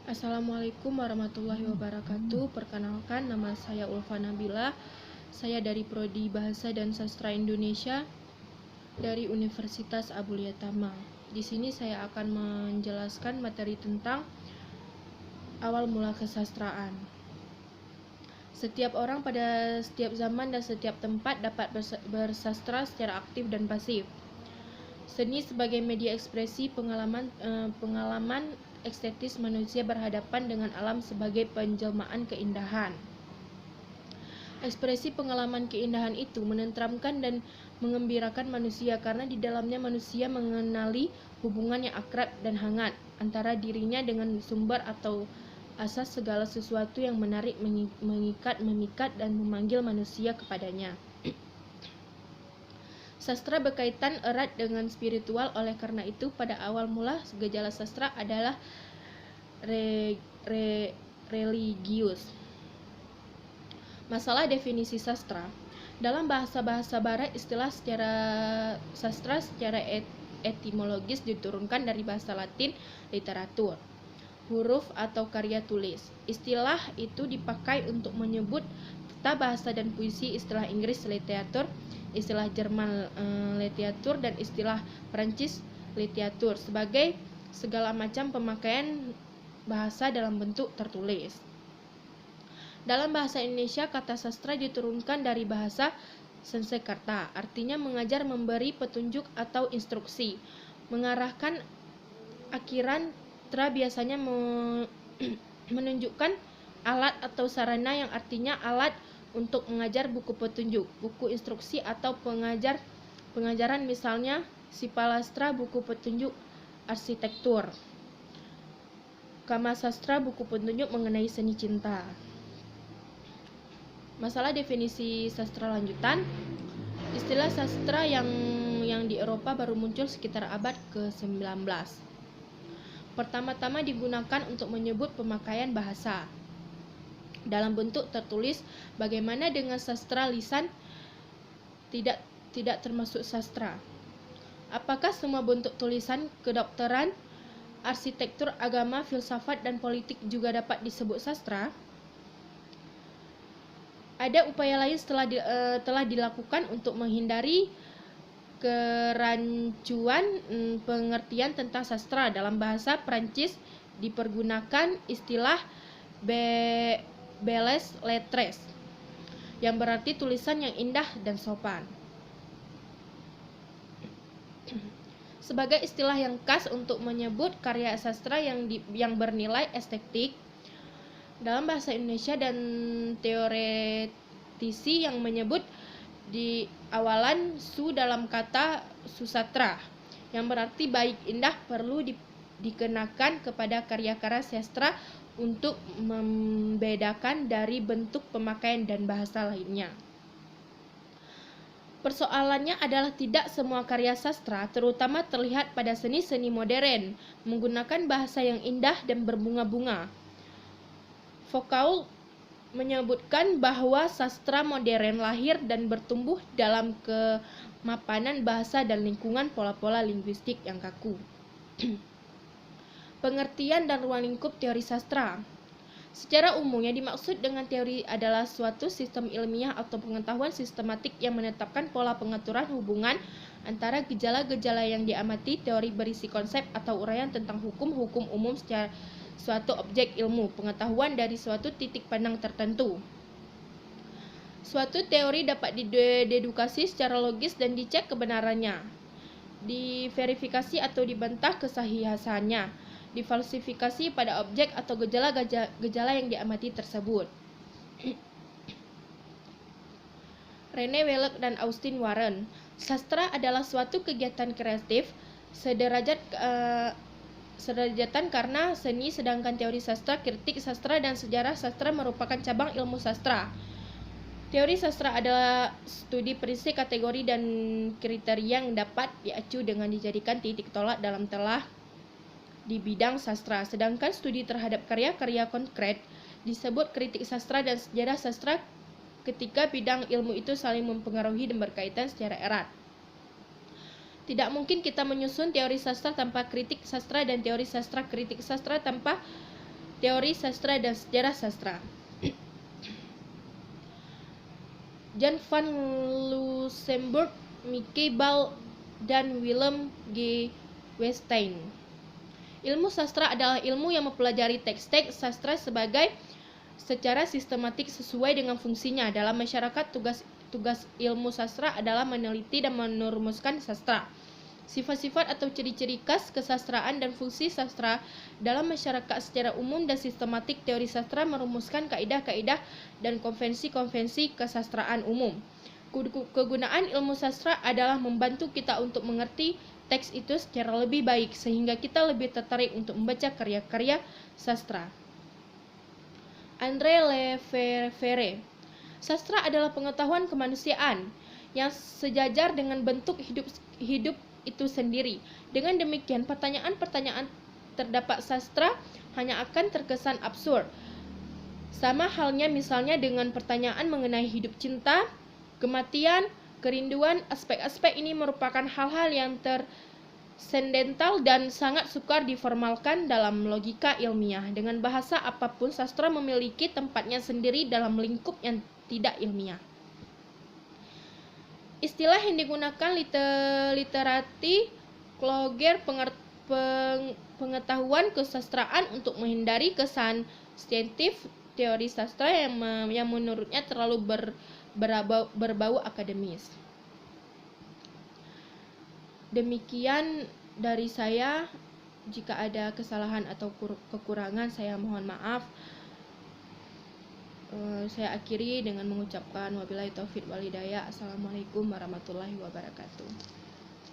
Assalamualaikum warahmatullahi wabarakatuh. Perkenalkan, nama saya Ulfa Nabila. Saya dari Prodi Bahasa dan Sastra Indonesia dari Universitas Abulia Tama. Di sini saya akan menjelaskan materi tentang awal mula kesastraan. Setiap orang pada setiap zaman dan setiap tempat dapat bersastra secara aktif dan pasif. Seni sebagai media ekspresi pengalaman estetis manusia berhadapan dengan alam sebagai penjelmaan keindahan. Ekspresi pengalaman keindahan itu menenteramkan dan mengembirakan manusia karena di dalamnya manusia mengenali hubungan yang akrab dan hangat antara dirinya dengan sumber atau asas segala sesuatu yang menarik, mengikat, memikat, dan memanggil manusia kepadanya. Sastra berkaitan erat dengan spiritual, oleh karena itu pada awal mula gejala sastra adalah religius. Masalah definisi sastra. Dalam bahasa-bahasa barat, istilah sastra secara etimologis diturunkan dari bahasa Latin literatur, huruf atau karya tulis. Istilah itu dipakai untuk menyebut tata bahasa dan puisi, istilah Inggris literatur, istilah Jerman literatur, dan istilah Perancis literatur sebagai segala macam pemakaian bahasa dalam bentuk tertulis. Dalam bahasa Indonesia, kata sastra diturunkan dari bahasa Sanskerta, artinya mengajar, memberi petunjuk atau instruksi, mengarahkan. Akhiran tra biasanya menunjukkan alat atau sarana yang artinya alat untuk mengajar, buku petunjuk, buku instruksi atau pengajaran, misalnya Sipalastra, buku petunjuk arsitektur, Kama Sastra, buku petunjuk mengenai seni cinta. Masalah definisi sastra lanjutan. Istilah sastra yang di Eropa baru muncul sekitar abad ke-19. Pertama-tama digunakan untuk menyebut pemakaian bahasa dalam bentuk tertulis. Bagaimana dengan sastra lisan? Tidak termasuk sastra. Apakah semua bentuk tulisan kedokteran, arsitektur, agama, filsafat, dan politik juga dapat disebut sastra? Ada upaya lain telah dilakukan untuk menghindari kerancuan pengertian tentang sastra. Dalam bahasa Prancis dipergunakan istilah belles lettres yang berarti tulisan yang indah dan sopan sebagai istilah yang khas untuk menyebut karya sastra yang bernilai estetik. Dalam bahasa Indonesia, dan teoretisi yang menyebut di awalan su dalam kata susatra yang berarti baik, indah, perlu dikenakan kepada karya-karya sastra untuk membedakan dari bentuk pemakaian dan bahasa lainnya. Persoalannya adalah tidak semua karya sastra, terutama terlihat pada seni-seni modern, menggunakan bahasa yang indah dan berbunga-bunga. Foucault menyebutkan bahwa sastra modern lahir dan bertumbuh dalam kemapanan bahasa dan lingkungan pola-pola linguistik yang kaku. Pengertian dan ruang lingkup teori sastra. Secara umum, yang dimaksud dengan teori adalah suatu sistem ilmiah atau pengetahuan sistematik yang menetapkan pola pengaturan hubungan antara gejala-gejala yang diamati. Teori berisi konsep atau uraian tentang hukum-hukum umum secara suatu objek ilmu pengetahuan dari suatu titik pandang tertentu. Suatu teori dapat didedukasi secara logis dan dicek kebenarannya, diverifikasi atau dibantah kesahihannya, difalsifikasi pada objek atau gejala yang diamati tersebut. Rene Wellek dan Austin Warren. Sastra adalah suatu kegiatan kreatif sederajatan karena seni, sedangkan teori sastra, kritik sastra, dan sejarah sastra merupakan cabang ilmu sastra. Teori sastra adalah studi prinsip, kategori, dan kriteria yang dapat diacu dengan dijadikan titik tolak dalam telah di bidang sastra, sedangkan studi terhadap karya-karya konkret disebut kritik sastra dan sejarah sastra ketika bidang ilmu itu saling mempengaruhi dan berkaitan secara erat. Tidak mungkin kita menyusun teori sastra tanpa kritik sastra dan teori sastra kritik sastra tanpa teori sastra dan sejarah sastra. Jan van Luxemburg, Mickey Ball, dan Willem G. Westijn. Ilmu sastra adalah ilmu yang mempelajari teks-teks sastra secara sistematik sesuai dengan fungsinya. Dalam masyarakat, tugas ilmu sastra adalah meneliti dan merumuskan sastra. Sifat-sifat atau ciri-ciri khas kesastraan dan fungsi sastra dalam masyarakat secara umum dan sistematik. Teori sastra merumuskan kaidah-kaidah dan konvensi-konvensi kesastraan umum. Kegunaan ilmu sastra adalah membantu kita untuk mengerti teks itu secara lebih baik, sehingga kita lebih tertarik untuk membaca karya-karya sastra. André Lefebvre. Sastra adalah pengetahuan kemanusiaan yang sejajar dengan bentuk hidup itu sendiri. Dengan demikian, pertanyaan-pertanyaan terdapat sastra hanya akan terkesan absurd. Sama halnya misalnya dengan pertanyaan mengenai hidup, cinta, kematian, kerinduan. Aspek-aspek ini merupakan hal-hal yang tersendental dan sangat sukar diformalkan dalam logika ilmiah. Dengan bahasa apapun, sastra memiliki tempatnya sendiri dalam lingkup yang tidak ilmiah. Istilah yang digunakan literati Kloger pengetahuan kesastraan untuk menghindari kesan saintifik teori sastra yang menurutnya terlalu berbau akademis. Demikian dari saya. Jika ada kesalahan atau kekurangan, saya mohon maaf. Saya akhiri dengan mengucapkan wabillahi taufiq wal hidayah. Assalamualaikum warahmatullahi wabarakatuh.